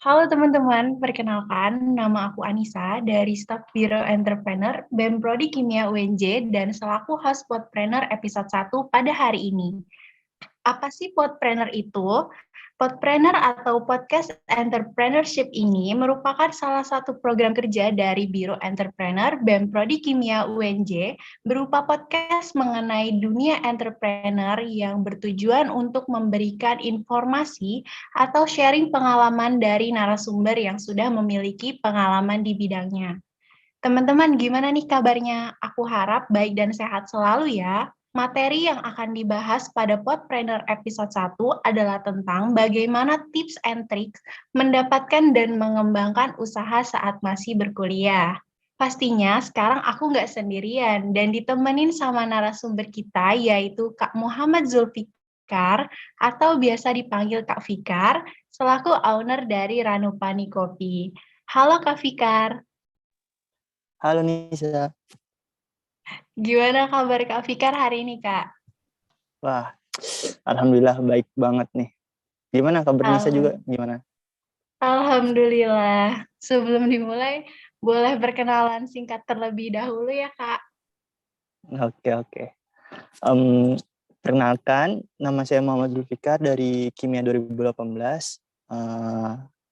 Halo teman-teman, perkenalkan nama aku Anissa dari Staf Biro Entrepreneur BEM Prodi Kimia UNJ dan selaku host Podpreneur episode 1 pada hari ini. Apa sih Podpreneur itu? Podpreneur atau Podcast Entrepreneurship ini merupakan salah satu program kerja dari Biro Entrepreneur BEM Prodi Kimia UNJ berupa podcast mengenai dunia entrepreneur yang bertujuan untuk memberikan informasi atau sharing pengalaman dari narasumber yang sudah memiliki pengalaman di bidangnya. Teman-teman, gimana nih kabarnya? Aku harap baik dan sehat selalu ya. Materi yang akan dibahas pada Podpreneur episode 1 adalah tentang bagaimana tips and tricks mendapatkan dan mengembangkan usaha saat masih berkuliah. Pastinya sekarang aku nggak sendirian dan ditemenin sama narasumber kita yaitu Kak Muhammad Zulfikar atau biasa dipanggil Kak Fikar selaku owner dari Ranupani Kopi. Halo Kak Fikar. Halo Nisa. Gimana kabar Kak Fikar hari ini, Kak? Wah, alhamdulillah baik banget nih. Gimana kabar Nisa juga? Alham- Gimana? Alhamdulillah. Sebelum dimulai, boleh berkenalan singkat terlebih dahulu ya, Kak? Oke. Em, Perkenalkan, nama saya Muhammad Zulfikar dari Kimia 2018.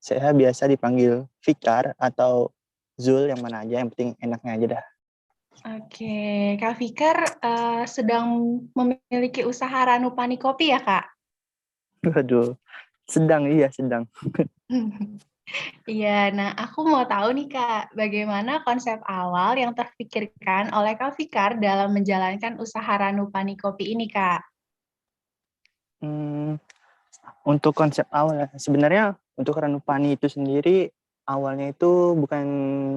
Saya biasa dipanggil Fikar atau Zul, yang mana aja, yang penting enaknya aja dah. Oke, Kak Fikar sedang memiliki usaha Ranupani Kopi ya, Kak? Waduh, sedang. Iya, nah aku mau tahu nih Kak, bagaimana konsep awal yang terpikirkan oleh Kak Fikar dalam menjalankan usaha Ranupani Kopi ini, Kak? Hmm, untuk konsep awal, sebenarnya untuk Ranupani itu sendiri, awalnya itu bukan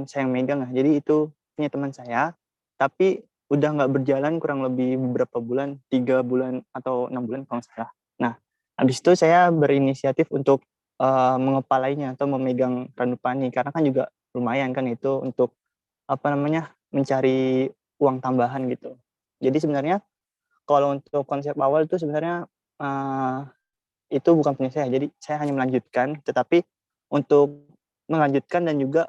saya yang megang ya, jadi itu punya teman saya, tapi udah nggak berjalan kurang lebih beberapa bulan, 3 bulan atau 6 bulan kalau nggak salah. Nah, habis itu saya berinisiatif untuk mengepalainya atau memegang Ranupani, karena kan juga lumayan kan itu untuk mencari uang tambahan gitu. Jadi sebenarnya kalau untuk konsep awal itu sebenarnya eh, itu bukan punya saya, jadi saya hanya melanjutkan, tetapi untuk melanjutkan dan juga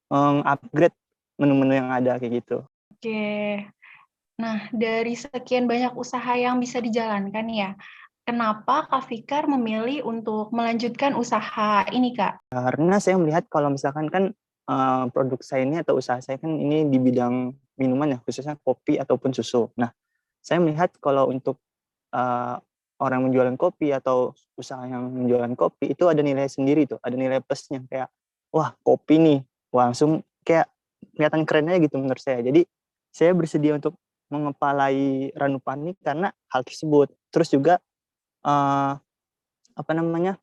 upgrade menu-menu yang ada kayak gitu. Oke, nah dari sekian banyak usaha yang bisa dijalankan ya, kenapa Kak Fikar memilih untuk melanjutkan usaha ini, Kak? Karena saya melihat kalau misalkan kan produk saya ini atau usaha saya kan ini di bidang minuman ya, khususnya kopi ataupun susu. Nah, saya melihat kalau untuk uh, orang menjualan kopi atau usaha yang menjualan kopi itu ada nilai sendiri tuh, ada nilai plusnya kayak wah kopi nih, wah, langsung kayak kelihatan kerennya gitu menurut saya. Jadi saya bersedia untuk mengepalai Ranupani karena hal tersebut. Terus juga uh, apa namanya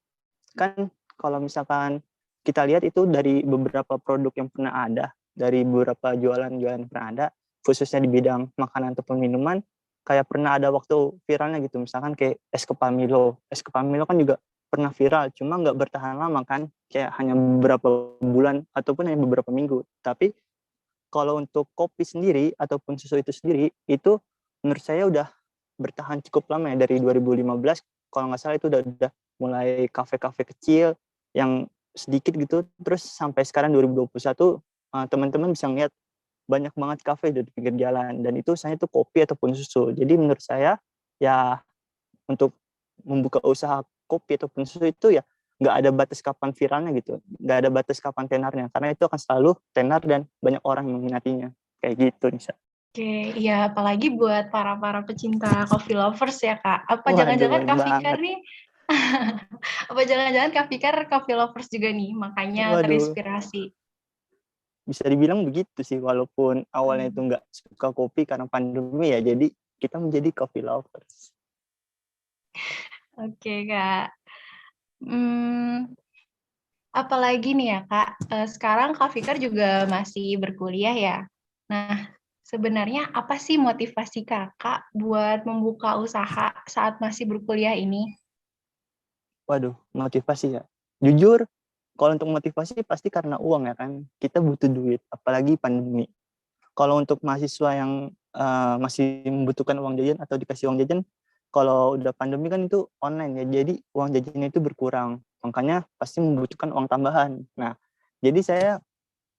kan kalau misalkan kita lihat itu dari beberapa produk yang pernah ada, dari beberapa jualan-jualan yang pernah ada, khususnya di bidang makanan ataupun minuman, kayak pernah ada waktu viralnya gitu, misalkan kayak es kepamilo. Es kepamilo kan juga pernah viral, cuma nggak bertahan lama kan, kayak hanya beberapa bulan ataupun hanya beberapa minggu. Tapi kalau untuk kopi sendiri ataupun susu itu sendiri, itu menurut saya udah bertahan cukup lama ya, dari 2015 kalau nggak salah itu udah mulai kafe-kafe kecil yang sedikit gitu, terus sampai sekarang 2021 teman-teman bisa ngeliat banyak banget kafe di pinggir jalan, dan itu saya tuh kopi ataupun susu. Jadi menurut saya ya untuk membuka usaha kopi ataupun susu itu ya nggak ada batas kapan viralnya gitu, nggak ada batas kapan tenarnya, karena itu akan selalu tenar dan banyak orang meminatinya kayak gitu Nisa. Oke, iya apalagi buat para pecinta coffee lovers ya, Kak. Apa Waduh, jangan-jangan bener Kak Fikar banget. nih, apa jangan-jangan Kak Fikar coffee lovers juga nih, makanya Waduh, terinspirasi. bisa dibilang begitu sih, walaupun awalnya itu Hmm. nggak suka kopi karena pandemi ya, jadi kita menjadi coffee lovers. Oke, Kak. Hmm, apalagi nih ya, Kak, sekarang Kak Fikar juga masih berkuliah ya. Nah, sebenarnya apa sih motivasi Kakak buat membuka usaha saat masih berkuliah ini? Waduh, motivasi ya. Jujur, kalau untuk motivasi pasti karena uang ya kan. Kita butuh duit, apalagi pandemi. Kalau untuk mahasiswa yang masih membutuhkan uang jajan atau dikasih uang jajan, kalau udah pandemi kan itu online ya, jadi uang jajannya itu berkurang, makanya pasti membutuhkan uang tambahan. Nah, jadi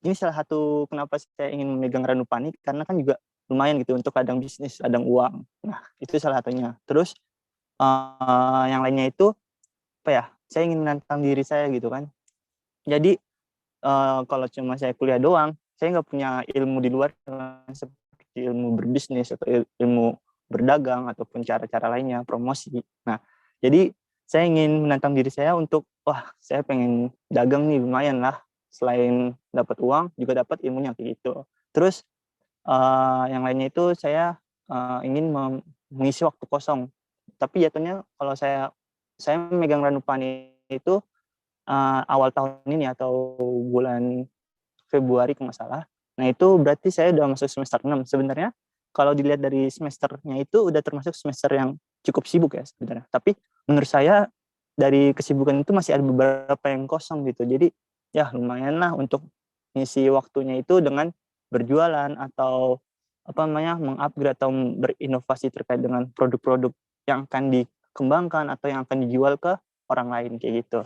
ini salah satu kenapa saya ingin memegang Ranupani, karena kan juga lumayan gitu untuk ladang bisnis, ladang uang. Nah, itu salah satunya. Terus yang lainnya itu apa ya? Saya ingin menantang diri saya gitu kan. Jadi kalau cuma saya kuliah doang, saya nggak punya ilmu di luar seperti ilmu berbisnis atau ilmu berdagang ataupun cara-cara lainnya, promosi. Nah, jadi saya ingin menantang diri saya untuk, wah, saya pengen dagang nih, lumayan lah. Selain dapat uang, juga dapat ilmunya kayak gitu. Terus yang lainnya itu saya ingin mengisi waktu kosong. Tapi jatuhnya kalau saya memegang Ranupani itu awal tahun ini atau bulan Februari kalau nggak salah. Nah, itu berarti saya udah masuk semester 6. Sebenarnya kalau dilihat dari semesternya itu udah termasuk semester yang cukup sibuk ya sebenarnya. Tapi menurut saya dari kesibukan itu masih ada beberapa yang kosong gitu. Jadi ya lumayan lah untuk ngisi waktunya itu dengan berjualan atau apa namanya mengupgrade atau berinovasi terkait dengan produk-produk yang akan dikembangkan atau yang akan dijual ke orang lain kayak gitu.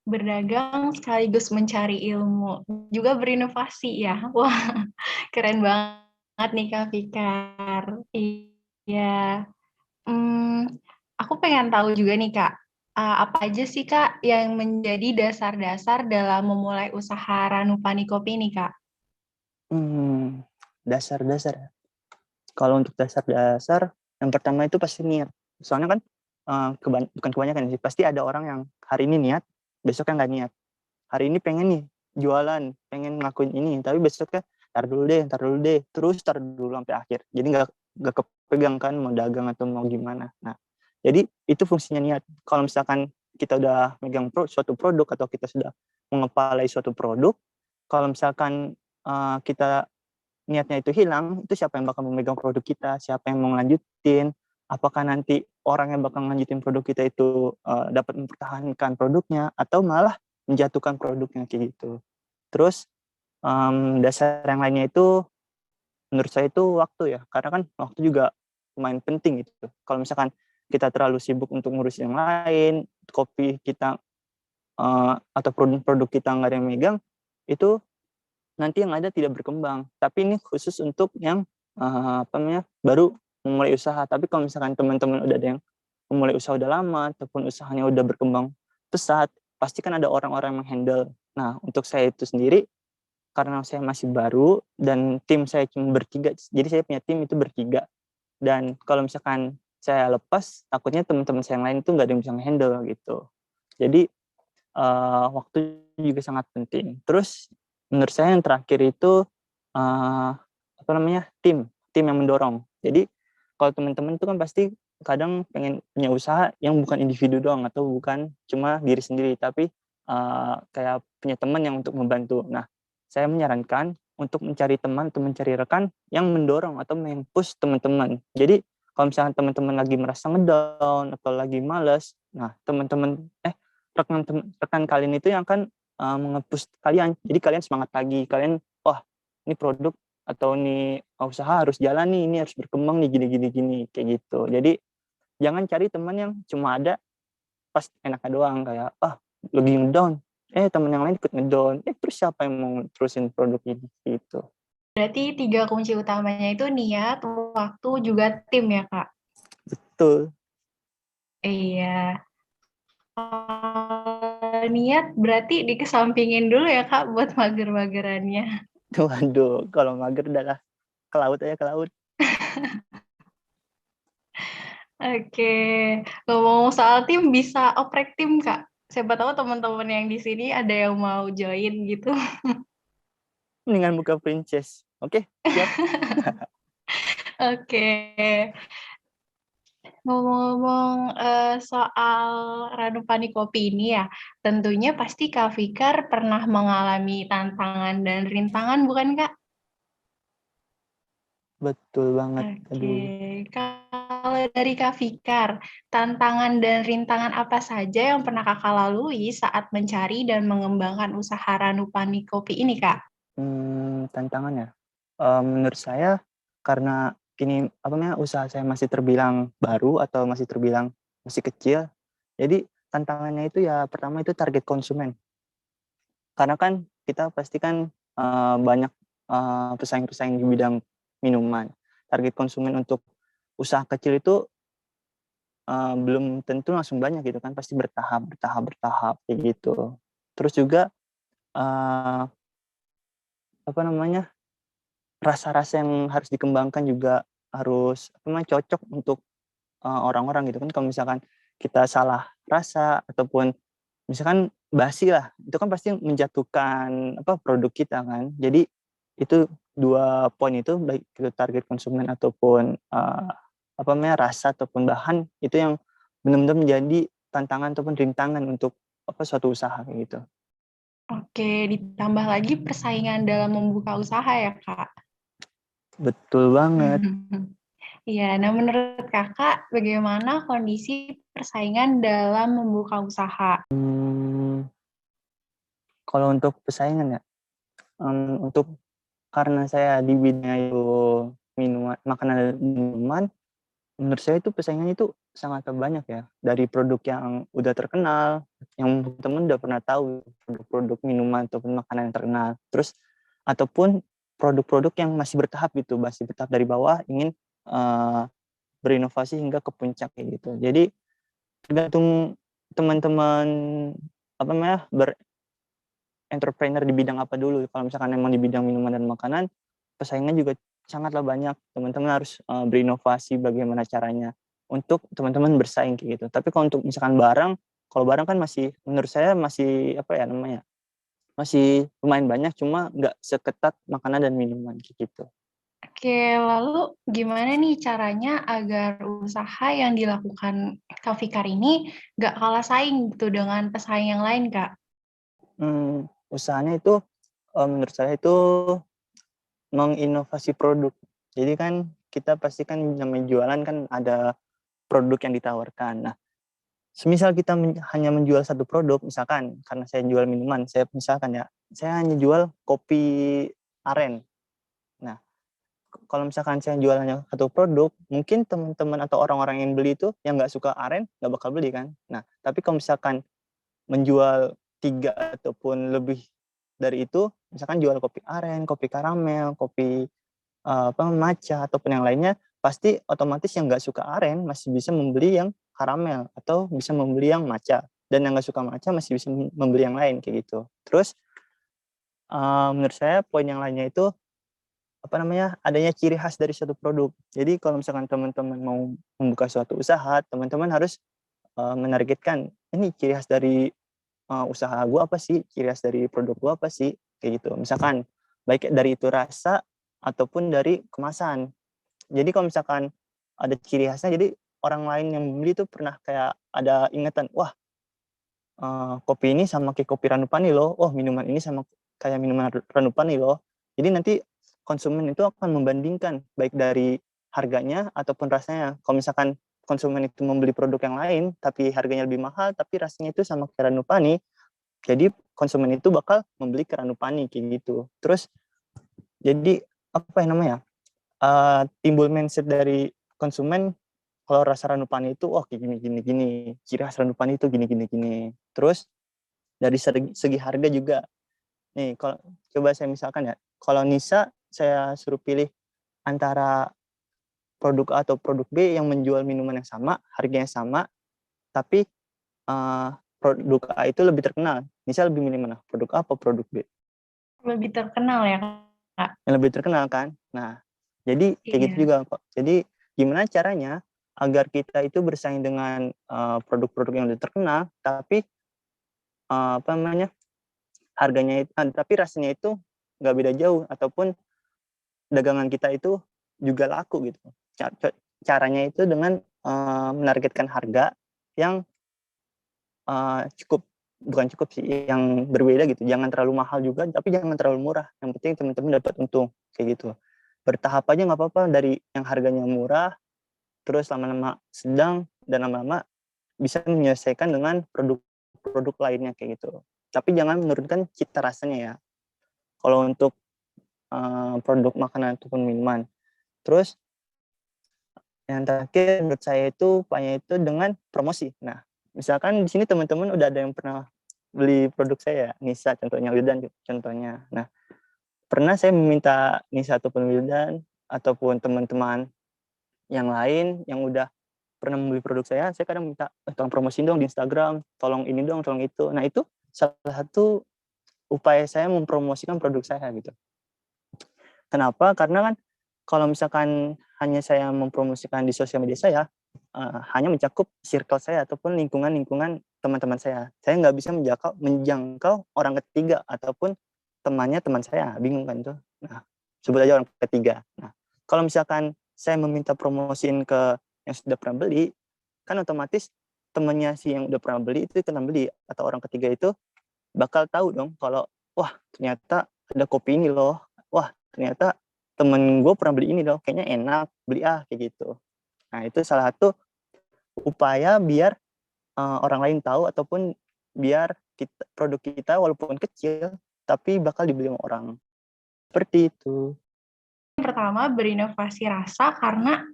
Berdagang sekaligus mencari ilmu, juga berinovasi ya. Wah, keren banget nih Kak Fikar. Iya. Aku pengen tahu juga nih Kak, apa aja sih Kak yang menjadi dasar-dasar dalam memulai usaha Ranupani Kopi nih Kak? Dasar-dasar ya. Kalau untuk dasar-dasar, yang pertama itu pasti niat. Soalnya kan bukan kebanyakan sih, pasti ada orang yang hari ini niat, besoknya nggak niat. Hari ini pengen nih jualan, pengen ngelakuin ini, tapi besoknya tar dulu deh, terus tar dulu sampai akhir. Jadi nggak kepegang kan mau dagang atau mau gimana. Nah, jadi itu fungsinya niat. Kalau misalkan kita udah megang suatu produk atau kita sudah mengepalai suatu produk, kalau misalkan kita niatnya itu hilang, itu siapa yang bakal memegang produk kita, siapa yang mau ngelanjutin, apakah nanti orang yang bakal ngelanjutin produk kita itu dapat mempertahankan produknya, atau malah menjatuhkan produknya kayak gitu. Terus dasar yang lainnya itu menurut saya itu waktu ya, karena kan waktu juga lumayan penting gitu. Kalau misalkan kita terlalu sibuk untuk ngurus yang lain, kopi kita atau produk-produk kita nggak ada yang megang, itu nanti yang ada tidak berkembang. Tapi ini khusus untuk yang apa namanya baru memulai usaha. Tapi kalau misalkan teman-teman udah ada yang memulai usaha udah lama ataupun usahanya udah berkembang pesat, pasti kan ada orang-orang yang handle. Nah, untuk saya itu sendiri karena saya masih baru dan tim saya cuma bertiga, jadi saya punya tim itu bertiga. Dan kalau misalkan saya lepas, takutnya teman-teman saya yang lain itu nggak ada yang bisa handle gitu. Jadi waktu juga sangat penting. Terus menurut saya yang terakhir itu apa namanya tim yang mendorong. Jadi kalau teman-teman itu kan pasti kadang pengen punya usaha yang bukan individu doang atau bukan cuma diri sendiri, tapi kayak punya teman yang untuk membantu. Nah, saya menyarankan untuk mencari teman atau mencari rekan yang mendorong atau push teman-teman. Jadi kalau misalnya teman-teman lagi merasa ngedown atau lagi males, nah rekan kalian itu yang akan nge-push kalian. Jadi kalian semangat lagi, kalian wah ini produk atau ini usaha harus jalan nih, ini harus berkembang nih gini kayak gitu. Jadi jangan cari teman yang cuma ada pas enaknya doang kayak lagi ngedown, teman yang lain ikut ngedown, terus siapa yang mau terusin produk ini gitu. Berarti 3 kunci utamanya itu niat, waktu, juga tim ya Kak? Betul. Iya. Niat berarti dikesampingin dulu ya Kak buat mager-magerannya. Waduh, kalau mager udahlah ke laut aja ke laut. Oke, ngomong soal tim bisa oprek tim Kak. Siapa tahu teman-teman yang di sini ada yang mau join gitu. Mendingan buka franchise. Oke, siap. Oke. Ngomong-ngomong soal Ranupani Kopi ini ya, tentunya pasti Kak Fikar pernah mengalami tantangan dan rintangan bukan Kak? Betul banget. Oke, Aduh. kalau dari Kak Fikar, tantangan dan rintangan apa saja yang pernah Kakak lalui saat mencari dan mengembangkan usaha Ranupani Kopi ini Kak? Tantangannya, menurut saya karena usaha saya masih terbilang baru atau masih terbilang masih kecil. Jadi tantangannya itu ya pertama itu target konsumen. Karena kan kita pasti kan banyak pesaing-pesaing di bidang minuman. Target konsumen untuk usaha kecil itu belum tentu langsung banyak gitu kan, pasti bertahap kayak gitu. Terus juga uh, rasa-rasa yang harus dikembangkan juga harus cocok untuk orang-orang gitu kan. Kalau misalkan kita salah rasa ataupun misalkan basi lah, itu kan pasti menjatuhkan produk kita kan. Jadi itu dua poin itu, baik itu target konsumen ataupun rasa ataupun bahan, itu yang benar-benar menjadi tantangan ataupun rintangan untuk suatu usaha kayak gitu. Oke, ditambah lagi persaingan dalam membuka usaha ya, Kak? Betul banget. Iya, nah menurut Kakak bagaimana kondisi persaingan dalam membuka usaha? Kalau untuk persaingan ya, karena saya di bidang itu makanan dan minuman, menurut saya itu persaingannya itu sangat banyak ya. Dari produk yang udah terkenal, yang teman udah pernah tahu, produk-produk minuman ataupun makanan yang terkenal. Terus ataupun produk-produk yang masih bertahap gitu, masih bertahap dari bawah, ingin berinovasi hingga ke puncak kayak gitu. Jadi tergantung teman-teman entrepreneur di bidang apa dulu. Kalau misalkan emang di bidang minuman dan makanan, persaingan juga sangatlah banyak. Teman-teman harus berinovasi bagaimana caranya untuk teman-teman bersaing kayak gitu. Tapi kalau untuk misalkan kalau barang kan masih, menurut saya masih masih lumayan banyak, cuma nggak seketat makanan dan minuman kayak gitu. Oke, lalu gimana nih caranya agar usaha yang dilakukan Kak Fikar ini nggak kalah saing gitu dengan pesaing yang lain, Kak? Usahanya itu menurut saya itu menginovasi produk. Jadi kan kita pasti kan namanya jualan kan ada produk yang ditawarkan. Nah, semisal kita hanya menjual satu produk, misalkan karena saya jual minuman, saya hanya jual kopi aren. Nah, kalau misalkan saya jual hanya satu produk, mungkin teman-teman atau orang-orang yang beli itu yang nggak suka aren nggak bakal beli kan. Nah, tapi kalau misalkan menjual 3 ataupun lebih dari itu, misalkan jual kopi aren, kopi karamel, kopi matcha ataupun yang lainnya, pasti otomatis yang nggak suka aren masih bisa membeli yang karamel atau bisa membeli yang matcha, dan yang nggak suka matcha masih bisa membeli yang lain kayak gitu. Terus menurut saya poin yang lainnya itu adanya ciri khas dari suatu produk. Jadi kalau misalkan teman-teman mau membuka suatu usaha, teman-teman harus menargetkan ini ciri khas dari usaha gue apa sih, ciri khas dari produk gue apa sih, kayak gitu. Misalkan baik dari itu rasa ataupun dari kemasan. Jadi kalau misalkan ada ciri khasnya, jadi orang lain yang membeli itu pernah kayak ada ingatan, wah kopi ini sama kayak kopi Ranupani loh, oh minuman ini sama kayak minuman Ranupani loh. Jadi nanti konsumen itu akan membandingkan baik dari harganya ataupun rasanya. Kalau misalkan konsumen itu membeli produk yang lain tapi harganya lebih mahal tapi rasanya itu sama kayak Ranupani, jadi konsumen itu bakal membeli ke Ranupani kayak gitu. Terus jadi timbul mindset dari konsumen kalau rasa Ranupani itu kayak gini, ciri khas Ranupani itu gini. Terus dari segi harga juga nih, kalau coba saya misalkan ya, kalau Nisa saya suruh pilih antara produk A atau produk B yang menjual minuman yang sama, harganya sama, tapi produk A itu lebih terkenal, Nisa lebih milih mana, produk A atau produk B? Lebih terkenal ya, Kak? Yang lebih terkenal kan. Nah, jadi kayak gitu juga kok. Jadi gimana caranya agar kita itu bersaing dengan produk-produk yang lebih terkenal, tapi harganya itu, tapi rasanya itu nggak beda jauh, ataupun dagangan kita itu juga laku gitu. Caranya itu dengan menargetkan harga yang bukan cukup sih, yang berbeda gitu. Jangan terlalu mahal juga, tapi jangan terlalu murah. Yang penting teman-teman dapat untung kayak gitu. Bertahap aja nggak apa-apa, dari yang harganya murah, terus lama-lama sedang, dan lama-lama bisa menyelesaikan dengan produk-produk lainnya kayak gitu. Tapi jangan menurunkan cita rasanya ya. Kalau untuk produk makanan ataupun minuman. Terus Yang terakhir menurut saya itu upaya itu dengan promosi. Nah, misalkan di sini teman-teman udah ada yang pernah beli produk saya, Nisa contohnya, Wildan contohnya. Nah, pernah saya meminta Nisa ataupun Wildan ataupun teman-teman yang lain yang udah pernah membeli produk saya kadang minta, tolong promosiin dong di Instagram, tolong ini dong, tolong itu. Nah, itu salah satu upaya saya mempromosikan produk saya gitu. Kenapa? Karena kan kalau misalkan hanya saya mempromosikan di sosial media saya, hanya mencakup circle saya ataupun lingkungan-lingkungan teman-teman saya. Saya nggak bisa menjangkau orang ketiga ataupun temannya teman saya, bingung kan tuh. Nah, sebut aja orang ketiga. Nah, kalau misalkan saya meminta promosiin ke yang sudah pernah beli, kan otomatis temannya si yang udah pernah beli itu ikutan beli, atau orang ketiga itu bakal tahu dong kalau, wah ternyata ada kopi ini loh, wah ternyata temen gue pernah beli ini loh, kayaknya enak, beli kayak gitu. Nah, itu salah satu upaya biar orang lain tahu ataupun biar produk kita walaupun kecil tapi bakal dibeli sama orang. Seperti itu. Pertama, berinovasi rasa karena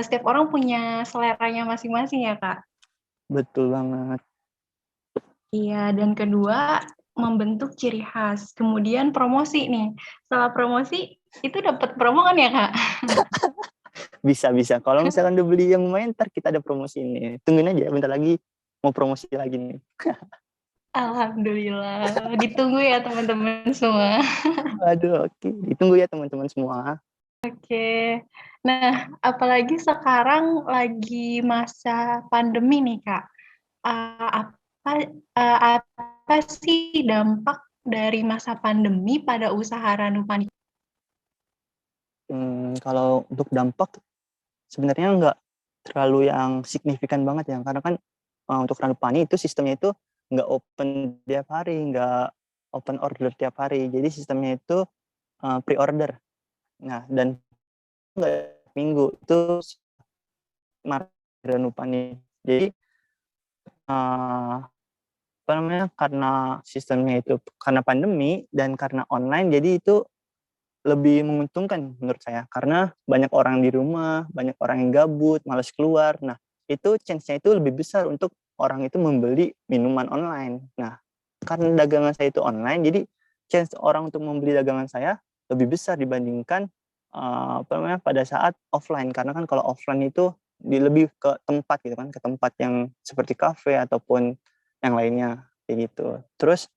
setiap orang punya seleranya masing-masing ya, Kak. Betul banget. Iya, dan kedua, membentuk ciri khas. Kemudian promosi nih. Setelah promosi, itu dapat promo kan ya, Kak? Bisa. Kalau misalkan udah beli yang lumayan, ntar kita ada promosi ini. Tungguin aja, bentar lagi mau promosi lagi nih. Alhamdulillah. Ditunggu ya teman-teman semua. Aduh, oke. Ditunggu ya teman-teman semua. Oke. Nah, apalagi sekarang lagi masa pandemi nih, Kak. Apa sih dampak dari masa pandemi pada usaha Ranupani? Kalau untuk dampak sebenarnya nggak terlalu yang signifikan banget ya, karena kan untuk Ranupani itu sistemnya itu nggak open tiap hari, nggak open order tiap hari. Jadi sistemnya itu pre-order. Nah, dan nggak minggu itu Ranupani. Jadi apa namanya, karena sistemnya itu karena pandemi dan karena online, jadi itu lebih menguntungkan menurut saya, karena banyak orang di rumah, banyak orang yang gabut, malas keluar. Nah, itu chance-nya itu lebih besar untuk orang itu membeli minuman online. Nah, karena dagangan saya itu online, jadi chance orang untuk membeli dagangan saya lebih besar dibandingkan apa namanya, pada saat offline. Karena kan kalau offline itu lebih ke tempat gitu kan, ke tempat yang seperti kafe ataupun yang lainnya kayak gitu. Terus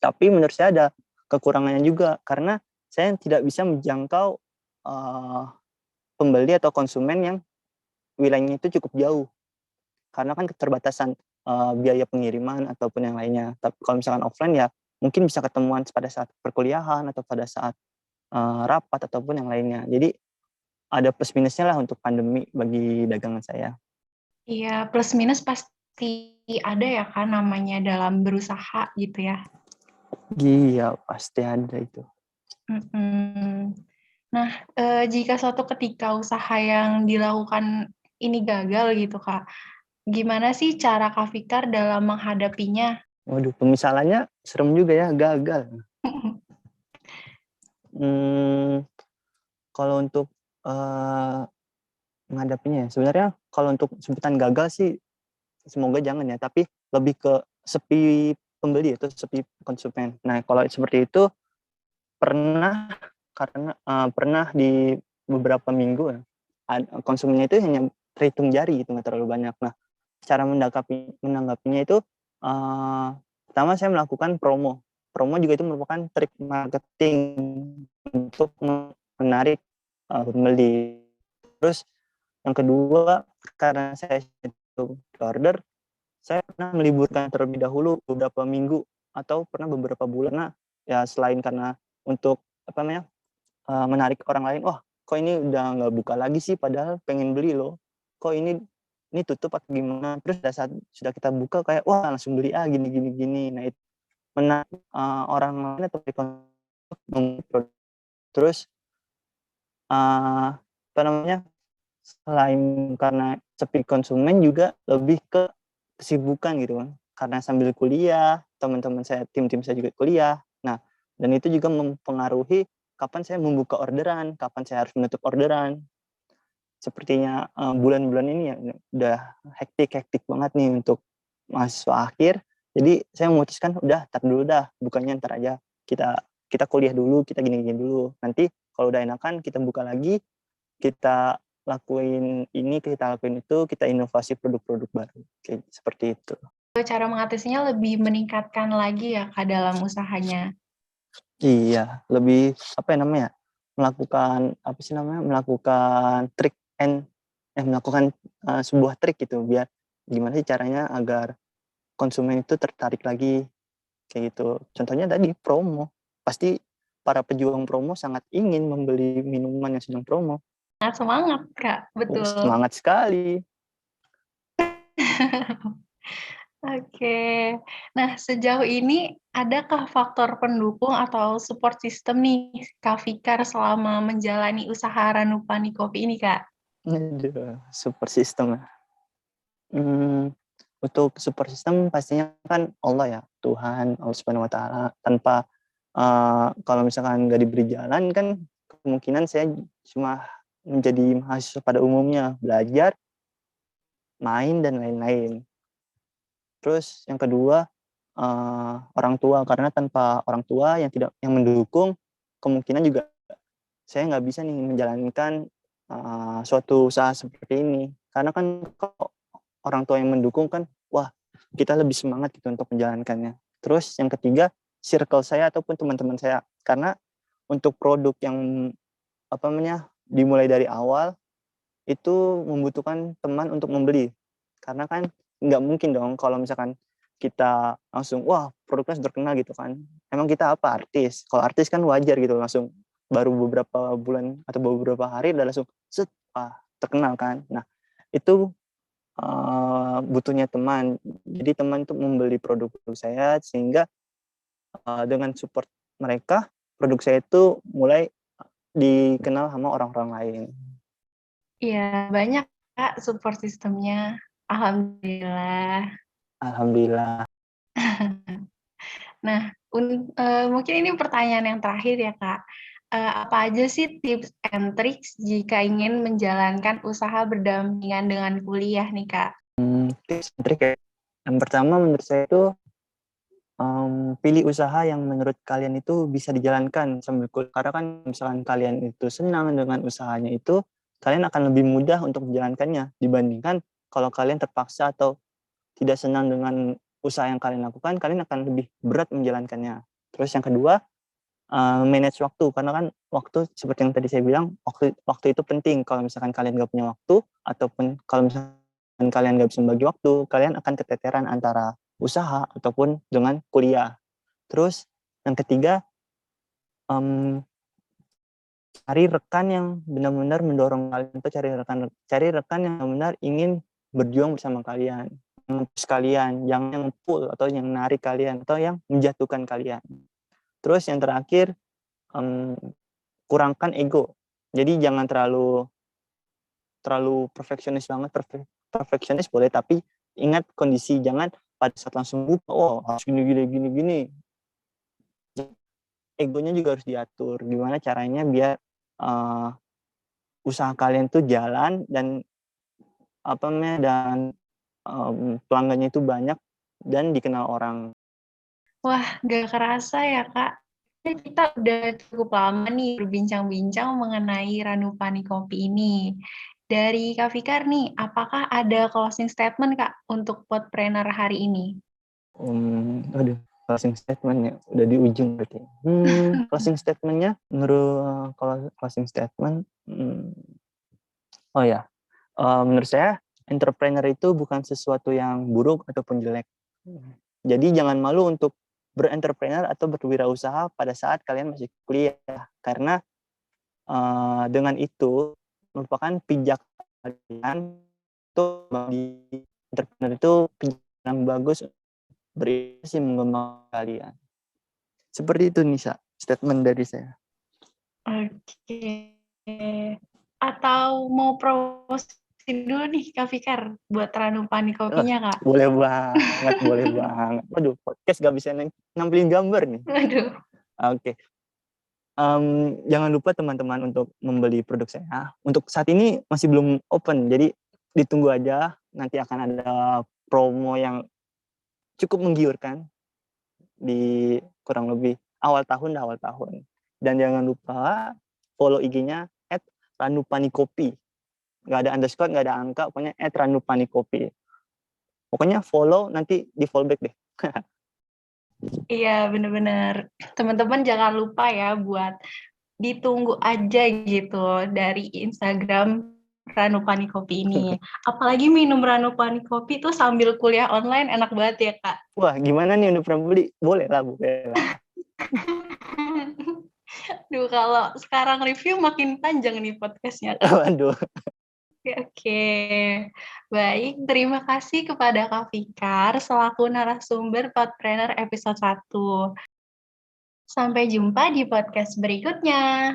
tapi menurut saya ada kekurangannya juga, karena saya tidak bisa menjangkau pembeli atau konsumen yang wilayahnya itu cukup jauh, karena kan keterbatasan biaya pengiriman ataupun yang lainnya. Tapi kalau misalkan offline ya mungkin bisa ketemuan pada saat perkuliahan atau pada saat rapat ataupun yang lainnya. Jadi ada plus minusnya lah untuk pandemi bagi dagangan saya. Iya, plus minus pasti ada ya kan namanya dalam berusaha gitu ya. Iya, pasti ada itu. Nah, jika suatu ketika usaha yang dilakukan ini gagal gitu, Kak, gimana sih cara Kak Fikar dalam menghadapinya? Waduh, pemisalannya serem juga ya, gagal. Hmm, Kalau untuk menghadapinya ya, sebenarnya kalau untuk sebutan gagal sih semoga jangan ya, tapi lebih ke sepi pembeli atau sepi konsumen. Nah, kalau seperti itu pernah, karena pernah di beberapa minggu ya, konsumennya itu hanya terhitung jari gitu, nggak terlalu banyak. Nah, cara menanggapinya itu pertama saya melakukan promo. Promo juga itu merupakan trik marketing untuk menarik pembeli. Terus yang kedua, karena saya itu order, saya pernah meliburkan terlebih dahulu beberapa minggu atau pernah beberapa bulan. Nah, ya selain karena untuk apa namanya, menarik orang lain, wah kok ini udah nggak buka lagi sih, padahal pengen beli loh. Kok ini tutup atau gimana? Terus pada saat sudah kita buka kayak wah langsung beli gini gini gini. Nah, itu menarik orang lain atau terus apa namanya, selain karena sepi konsumen juga lebih ke kesibukan gitu kan. Karena sambil kuliah, teman-teman saya, tim-tim saya juga kuliah. Nah, dan itu juga mempengaruhi kapan saya membuka orderan, kapan saya harus menutup orderan. sepertinya bulan-bulan ini ya udah hektik banget nih untuk mahasiswa akhir. Jadi saya memutuskan udah tar dulu dah, bukannya ntar aja kita kita kuliah dulu, kita gini-gini dulu. Nanti kalau udah enakan kita buka lagi, kita lakuin ini, kita lakuin itu, kita inovasi produk-produk baru. Kayak seperti itu. Cara mengatasinya lebih meningkatkan lagi ya Kak dalam usahanya. Iya, lebih apa ya namanya? Melakukan trik melakukan sebuah trik gitu biar gimana sih caranya agar konsumen itu tertarik lagi kayak gitu. Contohnya tadi promo. Pasti para pejuang promo sangat ingin membeli minuman yang sedang promo. Semangat Kak, betul. Semangat sekali. Oke. Nah, sejauh ini adakah faktor pendukung atau support system nih Kak Fikar selama menjalani usaha Ranupani Kopi ini, Kak? Aduh, support system. Untuk support system pastinya kan Allah ya, Tuhan, Allah Subhanahu wa taala. Tanpa kalau misalkan nggak diberi jalan kan kemungkinan saya cuma menjadi mahasiswa pada umumnya, belajar, main dan lain-lain. Terus yang kedua, orang tua, karena tanpa orang tua yang mendukung, kemungkinan juga saya nggak bisa nih menjalankan suatu usaha seperti ini. Karena kan kalau orang tua yang mendukung kan, wah kita lebih semangat gitu untuk menjalankannya. Terus yang ketiga, circle saya ataupun teman-teman saya. Karena untuk produk yang dimulai dari awal itu membutuhkan teman untuk membeli. Karena kan nggak mungkin dong kalau misalkan kita langsung, wah produknya sudah terkenal gitu kan. Emang kita apa, artis? Kalau artis kan wajar gitu, langsung baru beberapa bulan atau beberapa hari udah langsung terkenal kan. Nah itu butuhnya teman. Jadi teman untuk membeli produk saya sehingga dengan support mereka, produk saya itu mulai dikenal sama orang-orang lain. Iya, banyak Kak support sistemnya. Alhamdulillah. Alhamdulillah. Nah, mungkin ini pertanyaan yang terakhir ya, Kak. Apa aja sih tips and tricks jika ingin menjalankan usaha berdampingan dengan kuliah nih, Kak? Tips and trik ya. Yang pertama menurut saya itu pilih usaha yang menurut kalian itu bisa dijalankan sambil kuliah. Karena kan misalkan kalian itu senang dengan usahanya itu, kalian akan lebih mudah untuk menjalankannya dibandingkan kalau kalian terpaksa atau tidak senang dengan usaha yang kalian lakukan, kalian akan lebih berat menjalankannya. Terus yang kedua, manage waktu. Karena kan waktu seperti yang tadi saya bilang, waktu itu penting. Kalau misalkan kalian nggak punya waktu, ataupun kalau misalkan kalian nggak bisa membagi waktu, kalian akan keteteran antara usaha ataupun dengan kuliah. Terus yang ketiga, cari rekan yang benar-benar mendorong kalian, atau cari rekan yang benar-benar ingin berjuang bersama kalian, nge-push kalian, jangan yang pull atau yang narik kalian atau yang menjatuhkan kalian. Terus yang terakhir, kurangkan ego. Jadi jangan terlalu perfeksionis banget. Perfeksionis boleh, tapi ingat kondisi, jangan pada saat langsung buka, harus gini. Egonya juga harus diatur. Gimana caranya biar usaha kalian tuh jalan dan pelanggannya itu banyak dan dikenal orang. Wah, gak kerasa ya, Kak. Kita udah cukup lama nih berbincang-bincang mengenai Ranupani Kopi ini. Dari Kak Fikar nih, apakah ada closing statement, Kak, untuk Podpreneur hari ini? Closing statement-nya udah di ujung berarti. Closing statement-nya, closing statement, menurut saya entrepreneur itu bukan sesuatu yang buruk ataupun jelek. Jadi jangan malu untuk berentrepreneur atau berwirausaha pada saat kalian masih kuliah, karena dengan itu merupakan pijak kalian untuk di entrepreneur itu pijak yang bagus berinvestasi mengembangkan kalian. Seperti itu Nisa, statement dari saya. Oke. Atau mau promosi dulu nih Kak Fikar buat Ranupani Kopinya, Kak? Boleh banget, boleh banget. Waduh, podcast gak bisa nampilin gambar nih. Waduh. Oke. Jangan lupa teman-teman untuk membeli produk saya. Untuk saat ini masih belum open, jadi ditunggu aja. Nanti akan ada promo yang cukup menggiurkan di kurang lebih awal tahun. Dan jangan lupa follow IG-nya @ranupanikopi. Nggak ada underscore, nggak ada angka, pokoknya @ranupanikopi. Pokoknya follow, nanti di follow back deh. Iya, bener-bener. Teman-teman jangan lupa ya buat ditunggu aja gitu dari Instagram Ranupani Kopi ini. Apalagi minum Ranupani Kopi tuh sambil kuliah online enak banget ya, Kak. Wah, gimana nih, udah pernah beli? Boleh lah. Duh, kalau sekarang review makin panjang nih podcastnya, Kak. Waduh. Oke. Baik, terima kasih kepada Kak Fikar selaku narasumber Podpreneur episode 1. Sampai jumpa di podcast berikutnya.